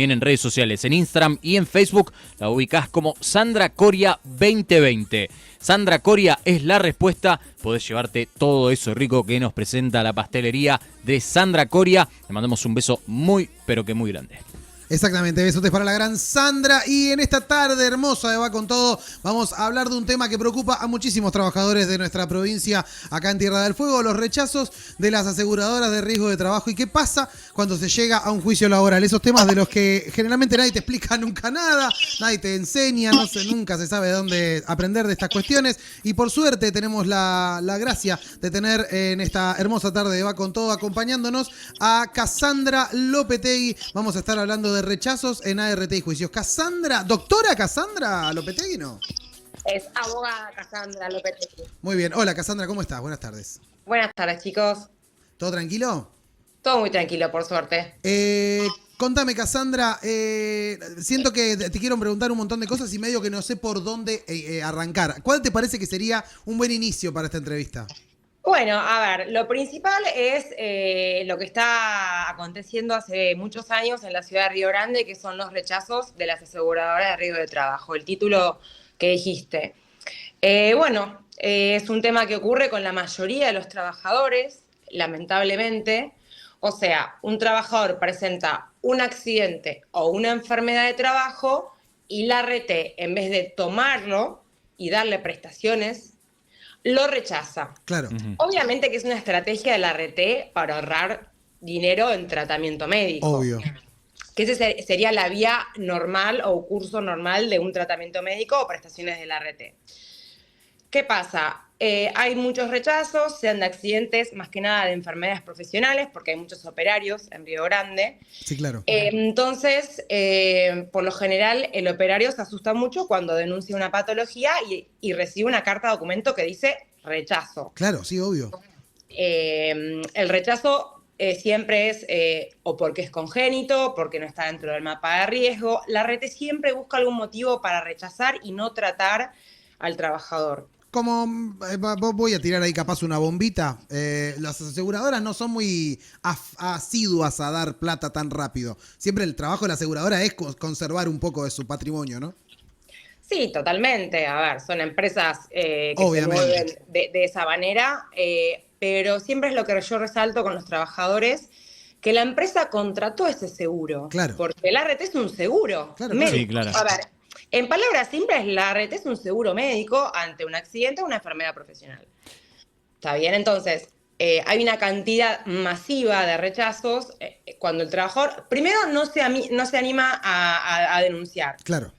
También en redes sociales, en Instagram y en Facebook, la ubicás como Sandra Coria 2020. Sandra Coria es la respuesta. Podés llevarte todo eso rico que nos presenta la pastelería de Sandra Coria. Le mandamos un beso muy, pero que muy grande. Exactamente, besotes para la gran Sandra. Y en esta tarde hermosa de Va Con Todo vamos a hablar de un tema que preocupa a muchísimos trabajadores de nuestra provincia acá en Tierra del Fuego, los rechazos de las aseguradoras de riesgo de trabajo y qué pasa cuando se llega a un juicio laboral. Esos temas de los que generalmente nadie te explica nunca nada, nadie te enseña, nunca se sabe dónde aprender de estas cuestiones. Y por suerte tenemos la gracia de tener en esta hermosa tarde de Va Con Todo acompañándonos a Cassandra Lopetegui. Vamos a estar hablando de rechazos en ART y juicios. Cassandra, doctora Cassandra Lopetegui, ¿no? Es abogada Cassandra Lopetegui. Muy bien. Hola, Cassandra, ¿cómo estás? Buenas tardes. Buenas tardes, chicos. ¿Todo tranquilo? Todo muy tranquilo, por suerte. Contame, Cassandra, siento que te quiero preguntar un montón de cosas y medio que no sé por dónde arrancar. ¿Cuál te parece que sería un buen inicio para esta entrevista? Bueno, a ver, lo principal es lo que está aconteciendo hace muchos años en la ciudad de Río Grande, que son los rechazos de las aseguradoras de riesgo de trabajo, el título que dijiste. Es un tema que ocurre con la mayoría de los trabajadores, lamentablemente. O sea, un trabajador presenta un accidente o una enfermedad de trabajo y la ART, en vez de tomarlo y darle prestaciones, lo rechaza. Claro. Obviamente que es una estrategia de la ART para ahorrar dinero en tratamiento médico. Obvio. Que ese sería la vía normal o curso normal de un tratamiento médico o prestaciones de la ART. ¿Qué pasa? Hay muchos rechazos, sean de accidentes, más que nada de enfermedades profesionales, porque hay muchos operarios en Río Grande. Sí, claro. Entonces, por lo general, el operario se asusta mucho cuando denuncia una patología y recibe una carta de documento que dice rechazo. Claro, sí, obvio. El rechazo siempre es o porque es congénito, porque no está dentro del mapa de riesgo. La ART siempre busca algún motivo para rechazar y no tratar al trabajador. Como voy a tirar ahí capaz una bombita, las aseguradoras no son muy asiduas a dar plata tan rápido. Siempre el trabajo de la aseguradora es conservar un poco de su patrimonio, ¿no? Sí, totalmente. A ver, son empresas que se mueven de esa manera, pero siempre es lo que yo resalto con los trabajadores, que la empresa contrató ese seguro. Claro. Porque el ART es un seguro médico. Sí, claro. A ver, en palabras simples, la ART es un seguro médico ante un accidente o una enfermedad profesional. ¿Está bien? Entonces, hay una cantidad masiva de rechazos cuando el trabajador, primero, no se anima a denunciar. Claro.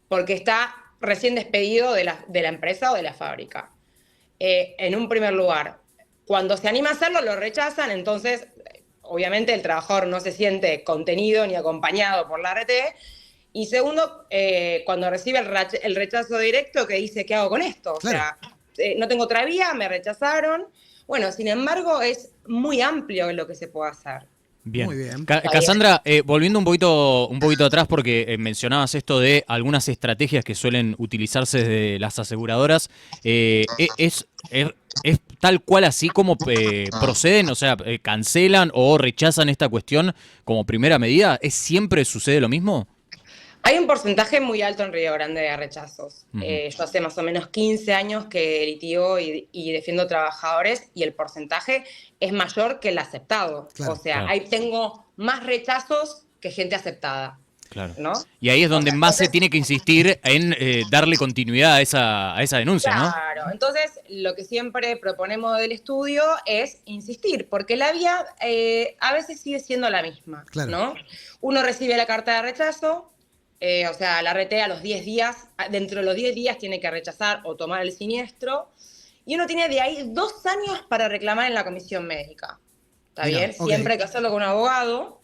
Porque está recién despedido de la empresa o de la fábrica. En un primer lugar, cuando se anima a hacerlo, lo rechazan, entonces, obviamente, el trabajador no se siente contenido ni acompañado por la ART. Y segundo, cuando recibe el rechazo directo, que dice, ¿qué hago con esto? Claro. O sea, no tengo otra vía, me rechazaron. Bueno, sin embargo, es muy amplio lo que se puede hacer. Bien. Muy bien. Cassandra, volviendo un poquito atrás, porque mencionabas esto de algunas estrategias que suelen utilizarse desde las aseguradoras. ¿Es tal cual así como proceden? O sea, ¿cancelan o rechazan esta cuestión como primera medida? ¿Es siempre sucede lo mismo? Hay un porcentaje muy alto en Río Grande de rechazos. Yo hace más o menos 15 años que litigo y defiendo trabajadores y el porcentaje es mayor que el aceptado. Claro, o sea, claro. ahí tengo más rechazos que gente aceptada. Claro. ¿No? Y ahí es donde más se tiene que insistir en darle continuidad a esa denuncia, ¿no? Claro, entonces lo que siempre proponemos del estudio es insistir, porque la vía a veces sigue siendo la misma, Claro. ¿no? Uno recibe la carta de rechazo, o sea, la ART a los 10 días, dentro de los 10 días tiene que rechazar o tomar el siniestro, y uno tiene de ahí 2 años para reclamar en la comisión médica. ¿Está Mirá, bien? ok. Siempre hay que hacerlo con un abogado.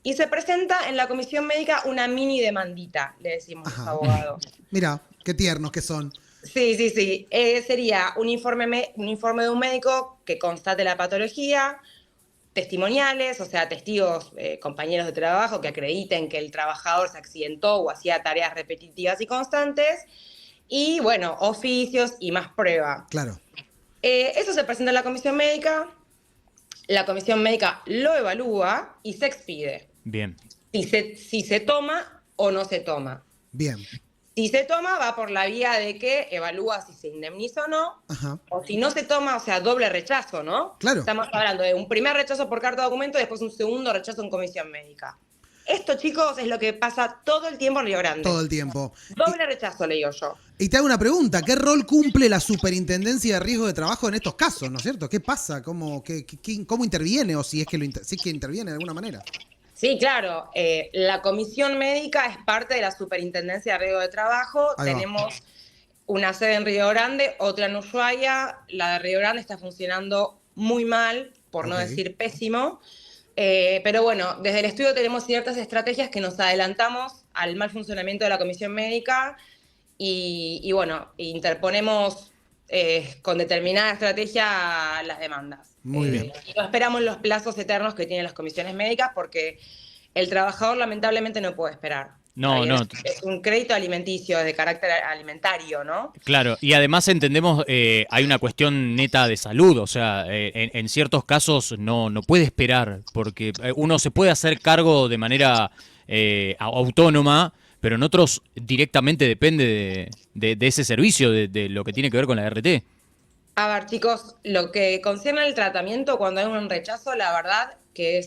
Y se presenta en la comisión médica una mini demandita, le decimos los abogados. Mirá, qué tiernos que son. Sí. Sería un informe de un médico que constate la patología, testimoniales, o sea, testigos, compañeros de trabajo que acrediten que el trabajador se accidentó o hacía tareas repetitivas y constantes, y bueno, oficios y más prueba. Claro. Eso se presenta en la comisión médica lo evalúa y se expide. Bien. si se toma o no se toma. Bien. Si se toma, va por la vía de que evalúa si se indemniza o no, Ajá. o si no se toma, o sea, doble rechazo, ¿no? Claro. Estamos hablando de un primer rechazo por carta de documento y después un segundo rechazo en comisión médica. Esto, chicos, es lo que pasa todo el tiempo en Río Grande. Todo el tiempo. Doble rechazo, le digo yo. Y te hago una pregunta, ¿qué rol cumple la Superintendencia de Riesgo de Trabajo en estos casos, ¿no es cierto? ¿Qué pasa? ¿Cómo interviene o si es que si es que interviene de alguna manera? Sí, claro. La comisión médica es parte de la Superintendencia de Riesgo de Trabajo. Ahí va. Tenemos una sede en Río Grande, otra en Ushuaia. La de Río Grande está funcionando muy mal, por no Ok. decir pésimo. Pero bueno, desde el estudio tenemos ciertas estrategias que nos adelantamos al mal funcionamiento de la comisión médica y bueno, interponemos con determinada estrategia las demandas. Muy bien. Y no esperamos los plazos eternos que tienen las comisiones médicas porque el trabajador lamentablemente no puede esperar. No, Está bien, no. es un crédito alimenticio de carácter alimentario, ¿no? Claro, y además entendemos, hay una cuestión neta de salud, o sea, en ciertos casos no puede esperar, porque uno se puede hacer cargo de manera autónoma, pero en otros directamente depende de ese servicio, de lo que tiene que ver con la RT. A ver, chicos, lo que concierne al tratamiento cuando hay un rechazo, la verdad que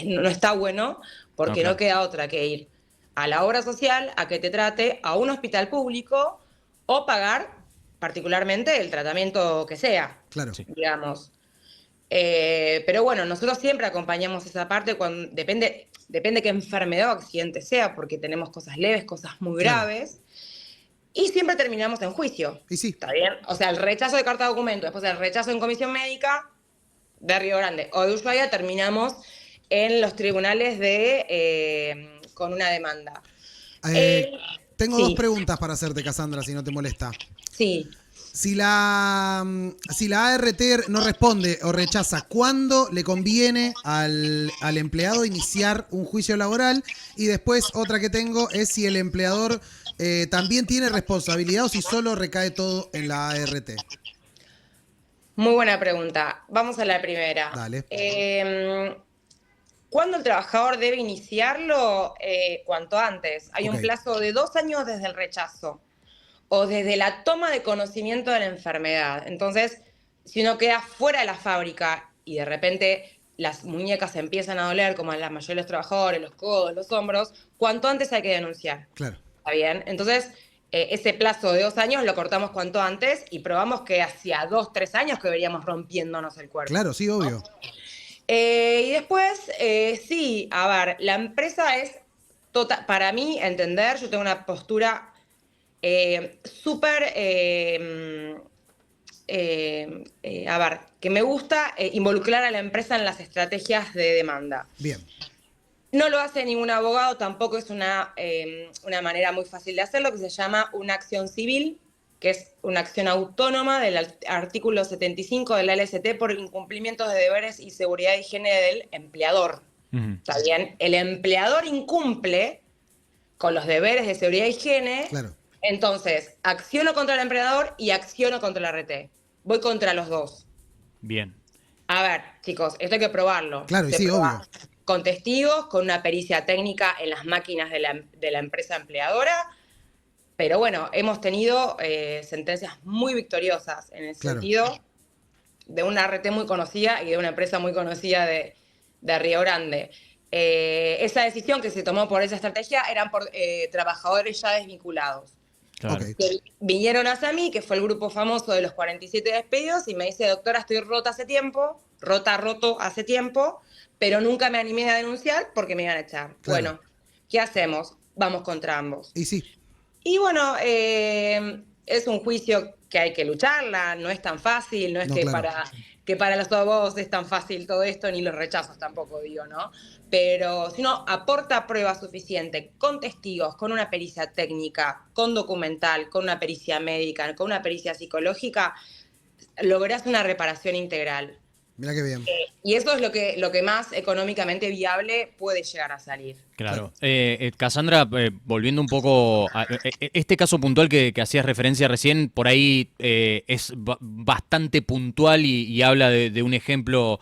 no está bueno porque No, claro. no queda otra que ir a la obra social a que te trate a un hospital público o pagar particularmente el tratamiento que sea, Claro. Sí. digamos. Pero bueno, nosotros siempre acompañamos esa parte cuando depende qué enfermedad o accidente sea, porque tenemos cosas leves, cosas muy Claro. graves. Y siempre terminamos en juicio. Y sí. ¿Está bien? O sea, el rechazo de carta de documento, después el rechazo en comisión médica de Río Grande o de Ushuaia, terminamos en los tribunales con una demanda. Tengo sí. dos preguntas para hacerte, Cassandra, si no te molesta. Sí. Si la ART no responde o rechaza, ¿cuándo le conviene al empleado iniciar un juicio laboral? Y después otra que tengo es si el empleador también tiene responsabilidad o si solo recae todo en la ART. Muy buena pregunta. Vamos a la primera. Dale. ¿Cuándo el trabajador debe iniciarlo? Cuanto antes. Hay Ok. un plazo de 2 años desde el rechazo o desde la toma de conocimiento de la enfermedad. Entonces, si uno queda fuera de la fábrica y de repente las muñecas empiezan a doler, como en la mayoría de los trabajadores, los codos, los hombros, cuanto antes hay que denunciar. Claro. ¿Está bien? Entonces, ese plazo de 2 años lo cortamos cuanto antes y probamos que hacia 2, 3 años que veríamos rompiéndonos el cuerpo. Claro, sí, obvio. Y después, sí, a ver, la empresa es, para mí, entender, yo tengo una postura súper, a ver, que me gusta involucrar a la empresa en las estrategias de demanda. Bien. No lo hace ningún abogado, tampoco es una manera muy fácil de hacerlo, que se llama una acción civil, que es una acción autónoma del artículo 75 de la LST por incumplimientos de deberes y seguridad y higiene del empleador. Ujú. ¿Está bien? El empleador incumple con los deberes de seguridad y higiene, Claro. entonces acciono contra el empleador y acciono contra la RT. Voy contra los dos. Bien. A ver, chicos, esto hay que probarlo. Claro, y Se sí, prueba obvio. con testigos, con una pericia técnica en las máquinas de la empresa empleadora. Pero bueno, hemos tenido sentencias muy victoriosas en el Claro. sentido de una RT muy conocida y de una empresa muy conocida de Río Grande. Esa decisión que se tomó por esa estrategia eran por trabajadores ya desvinculados. Claro. Ok. Que vinieron hacia mí, que fue el grupo famoso de los 47 despedidos, y me dice, doctora, estoy roto hace tiempo, pero nunca me animé a denunciar porque me iban a echar. Claro. Bueno, ¿qué hacemos? Vamos contra ambos. Y sí. Y bueno, es un juicio que hay que lucharla, no es tan fácil, no es No, que, claro. que para los abogados es tan fácil todo esto, ni los rechazos tampoco, digo, ¿no? Pero si uno aporta prueba suficiente, con testigos, con una pericia técnica, con documental, con una pericia médica, con una pericia psicológica, lográs una reparación integral. Mirá qué bien. Y eso es lo que más económicamente viable puede llegar a salir. Claro. Cassandra, volviendo un poco a este caso puntual que hacías referencia recién, por ahí es bastante puntual y habla de un ejemplo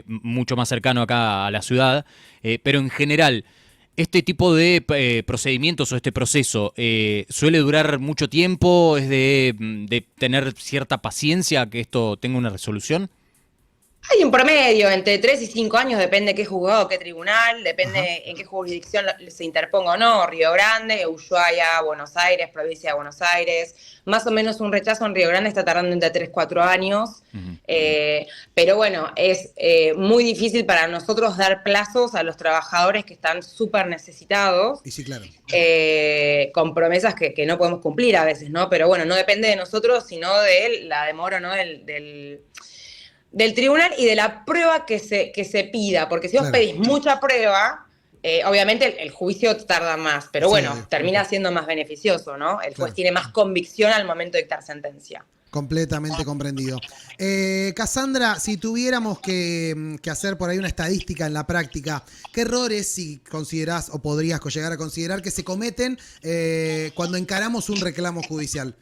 mucho más cercano acá a la ciudad, pero en general, este tipo de procedimientos o este proceso suele durar mucho tiempo, es de tener cierta paciencia a que esto tenga una resolución. Hay un promedio entre 3 y 5 años, depende qué juzgado, qué tribunal, Ajá. depende en qué jurisdicción se interponga o no. Río Grande, Ushuaia, Buenos Aires, provincia de Buenos Aires. Más o menos un rechazo en Río Grande está tardando entre 3 4 años. Ujú. Pero bueno, es muy difícil para nosotros dar plazos a los trabajadores que están súper necesitados, Y sí, claro. con promesas que no podemos cumplir a veces, ¿no? Pero bueno, no depende de nosotros, sino de la demora, ¿no? Del tribunal y de la prueba que se pida, porque si vos Claro. pedís mucha prueba, obviamente el juicio tarda más, pero Sí, bueno, obvio. termina siendo más beneficioso, ¿no? El juez Claro. tiene más convicción al momento de dictar sentencia. Completamente comprendido. Cassandra, si tuviéramos que hacer por ahí una estadística en la práctica, ¿qué errores, si considerás o podrías llegar a considerar que se cometen cuando encaramos un reclamo judicial?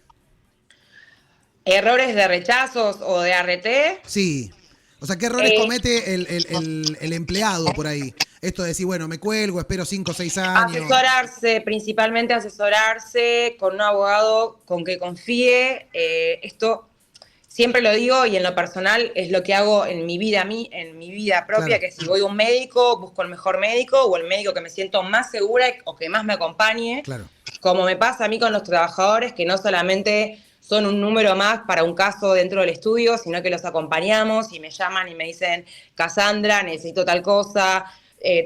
Errores de rechazos o de ART. Sí. O sea, ¿qué errores comete el empleado por ahí? Esto de decir, bueno, me cuelgo, espero 5 o 6 años. Asesorarse, principalmente asesorarse con un abogado con que confíe. Esto siempre lo digo y en lo personal es lo que hago en mi vida, en mi vida propia, Claro. que si voy a un médico, busco el mejor médico o el médico que me siento más segura o que más me acompañe. Claro. Como me pasa a mí con los trabajadores, que no solamente son un número más para un caso dentro del estudio, sino que los acompañamos y me llaman y me dicen, Cassandra, necesito tal cosa,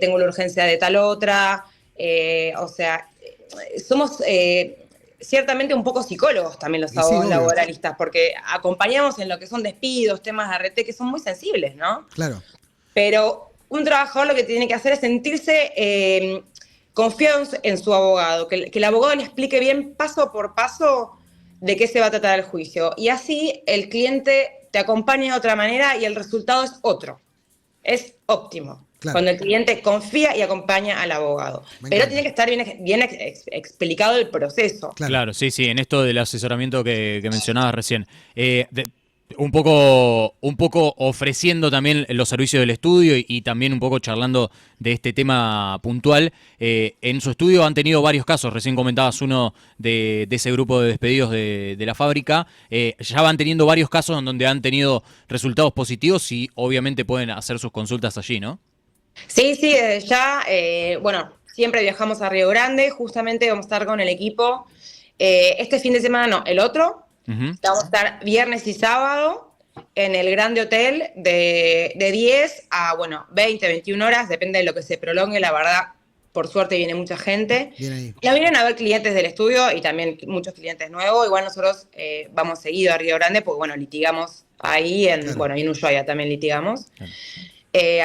tengo la urgencia de tal otra. O sea, somos ciertamente un poco psicólogos también los Y sí, abogados obvio. laboralistas, porque acompañamos en lo que son despidos, temas de RT, que son muy sensibles, ¿no? Claro. Pero un trabajador lo que tiene que hacer es sentirse confiado en su abogado, que el abogado le explique bien paso por paso de qué se va a tratar el juicio. Y así el cliente te acompaña de otra manera y el resultado es otro. Es óptimo. Claro. Cuando el cliente confía y acompaña al abogado. Me Pero encanta. tiene que estar bien explicado el proceso. Claro. Sí, sí, en esto del asesoramiento que mencionabas recién. Un poco ofreciendo también los servicios del estudio y también un poco charlando de este tema puntual. En su estudio han tenido varios casos, recién comentabas uno de ese grupo de despedidos de la fábrica. Ya van teniendo varios casos en donde han tenido resultados positivos y obviamente pueden hacer sus consultas allí, ¿no? Sí, sí, desde ya, bueno, siempre viajamos a Río Grande, justamente vamos a estar con el equipo este fin de semana, no, el otro, Ujú. vamos a estar viernes y sábado en el Grande Hotel de 10 a, bueno, 20, 21 horas, depende de lo que se prolongue, la verdad, por suerte viene mucha gente. Bien ahí. Ya vienen a ver clientes del estudio y también muchos clientes nuevos, igual nosotros vamos seguido a Río Grande, porque bueno, litigamos ahí, Claro. bueno, y en Ushuaia también litigamos. Claro.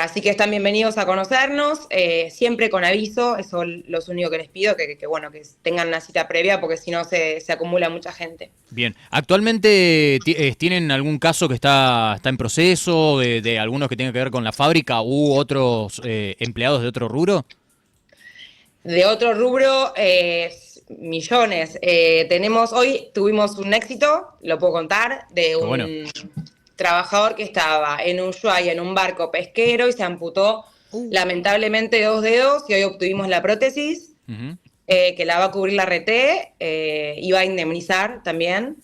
Así que están bienvenidos a conocernos, siempre con aviso, eso es lo único que les pido, que bueno, que tengan una cita previa porque si no se acumula mucha gente. Bien. ¿Actualmente tienen algún caso que está en proceso, de algunos que tengan que ver con la fábrica u otros empleados de otro rubro? De otro rubro, millones. Hoy tuvimos un éxito, lo puedo contar, de un bueno. trabajador que estaba en Ushuaia en un barco pesquero y se amputó lamentablemente 2 dedos y hoy obtuvimos la prótesis. Ujú. Que la va a cubrir la RT, iba a indemnizar también.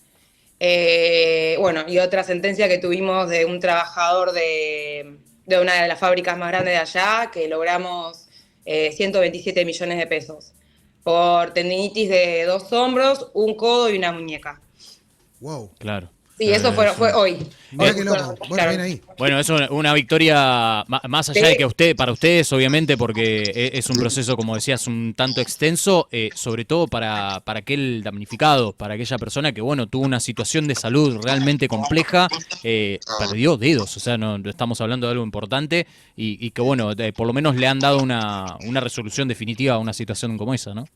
Bueno, y otra sentencia que tuvimos de un trabajador de una de las fábricas más grandes de allá, que logramos 127 millones de pesos por tendinitis de 2 hombros, un codo y una muñeca. Wow. Claro. Sí, eso fue hoy. Mirá Hoy qué fue- loco. Bueno, claro. bien ahí. Bueno, es una victoria más allá Sí. de que para ustedes, obviamente, porque es un proceso, como decías, un tanto extenso, sobre todo para aquel damnificado, para aquella persona que, bueno, tuvo una situación de salud realmente compleja, perdió dedos, o sea, no estamos hablando de algo importante y que, bueno, por lo menos le han dado una resolución definitiva a una situación como esa, ¿no?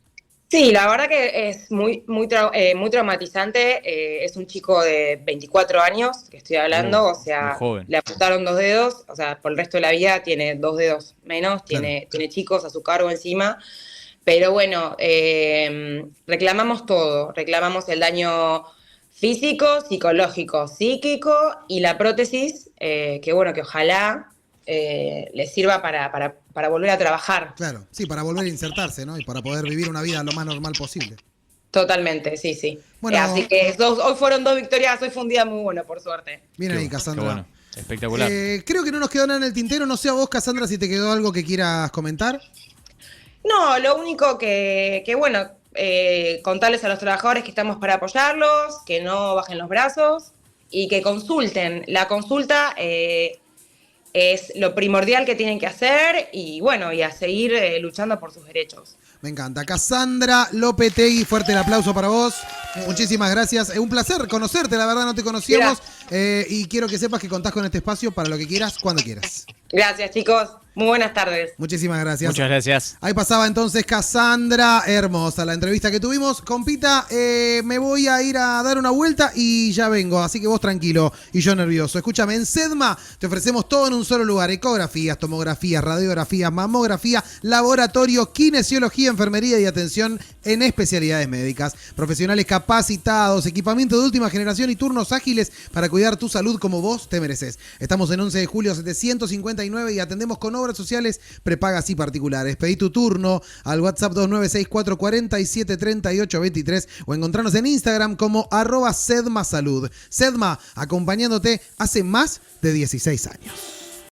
Sí, la verdad que es muy traumatizante. Es un chico de 24 años que estoy hablando, o Muy sea, joven. le amputaron 2 dedos, o sea, por el resto de la vida tiene 2 dedos menos, tiene chicos a su cargo encima. Pero bueno, reclamamos todo, reclamamos el daño físico, psicológico, psíquico y la prótesis, que bueno, que ojalá les sirva para volver a trabajar. Claro, sí, para volver a insertarse, ¿no? Y para poder vivir una vida lo más normal posible. Totalmente, sí, sí. Bueno, Así que hoy fueron 2 victorias, hoy fue un día muy bueno, por suerte. bien ahí, Qué Cassandra. bueno, espectacular. Creo que no nos quedó nada en el tintero. No sé a vos, Cassandra, si te quedó algo que quieras comentar. No, lo único que bueno, contarles a los trabajadores que estamos para apoyarlos, que no bajen los brazos y que consulten. La consulta es lo primordial que tienen que hacer y bueno, y a seguir luchando por sus derechos. Me encanta. Cassandra Lopetegui, fuerte el aplauso para vos. Muchísimas gracias. Un placer conocerte, la verdad no te conocíamos. Y quiero que sepas que contás con este espacio para lo que quieras, cuando quieras. Gracias, chicos. Muy buenas tardes. Muchísimas gracias. Muchas gracias. Ahí pasaba entonces Cassandra, hermosa la entrevista que tuvimos. Compita, me voy a ir a dar una vuelta y ya vengo, así que vos tranquilo y yo nervioso. Escúchame, en Sedma te ofrecemos todo en un solo lugar: ecografías, tomografías, radiografías, mamografía, laboratorio, kinesiología, enfermería y atención en especialidades médicas. Profesionales capacitados, equipamiento de última generación y turnos ágiles para cuidar tu salud como vos te mereces. Estamos en 11 de julio 759 y atendemos con obras sociales, prepagas y particulares. Pedí tu turno al WhatsApp 2964473823 o encontrarnos en Instagram como @sedmasalud. Sedma, acompañándote hace más de 16 años.